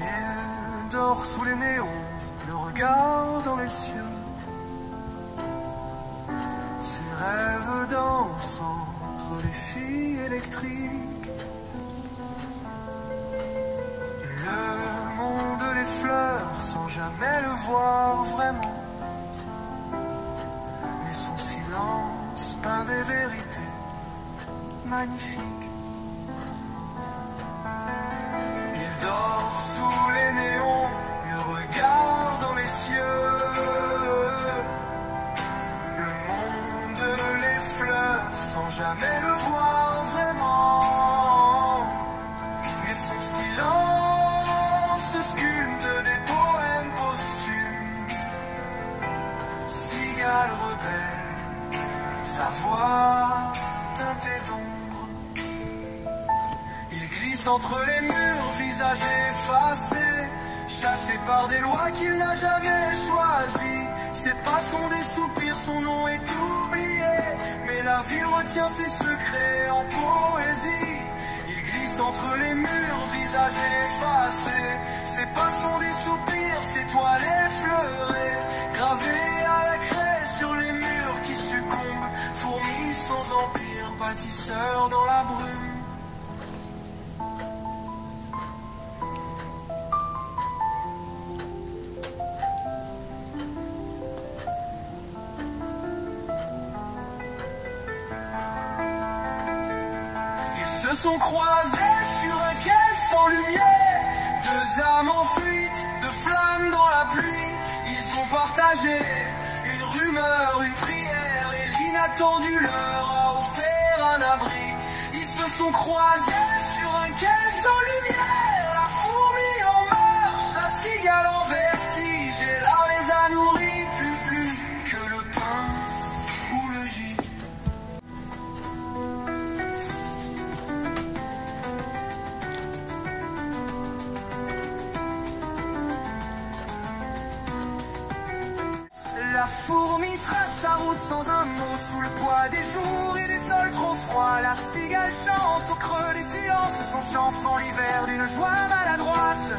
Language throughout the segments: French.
Il dort sous les néons, le regard dans les cieux. Ses rêves dansent entre les filles électriques. Le monde les fleurs sans jamais le voir vraiment. Mais son silence peint des vérités magnifiques. Il dort sous les néons, le regard dans les cieux. Le monde les fleurs sans jamais le voir vraiment. Mais son silence sculpte des poèmes posthumes. Cigale rebelle, sa voix teintée d'ombre. Il glisse entre les murs, visage effacé, chassé par des lois qu'il n'a jamais choisies. Ses pas sont des soupirs, son nom est oublié, mais la ville retient ses secrets en poésie. Il glisse entre les murs, visage effacé, ses pas sont des soupirs, ses toiles effleurées, gravées à la craie sur les murs qui succombent, fourmis sans empire, bâtisseurs dans la brume. Se sont croisés sur un quai sans lumière, deux âmes en fuite, deux flammes dans la pluie. Ils ont partagé une rumeur, une prière, et l'inattendu leur a offert un abri. Ils se sont croisés sur un quai sans lumière, la fourmi en marche, la cigale en vertige, et là les a nourris plus que le pain ou le gîte. La fourmi trace sa route sans un mot, sous le poids des jours et des sols trop froids. La cigale chante au creux des silences, son chant fend l'hiver d'une joie maladroite.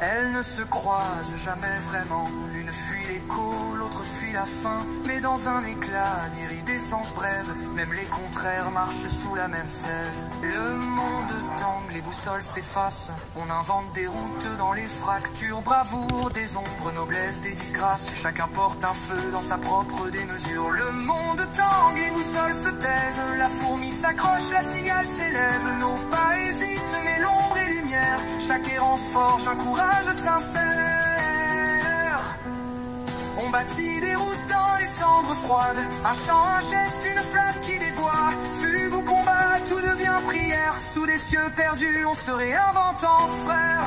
Elles ne se croisent jamais vraiment, l'une fuit l'écho, l'autre fuit la faim. Mais dans un éclat d'iridescence brève, même les contraires marchent sous la même sève. Le monde tangue, les boussoles s'effacent, on invente des routes dans les fractures. Bravoure des ombres, noblesse des disgrâces, chacun porte un feu dans sa propre démesure. Le monde tangue, les boussoles se taisent, la fourmi s'accroche, la cigale s'élève. Nos pas hésitent, mais l'ombre et lumière, chaque errance forge un courage sincère. On bâtit des routes dans les cendres froides, un chant, un geste, une flamme qui déboie. Fugue ou combat, tout devient prière, sous des cieux perdus on se réinvente en frères.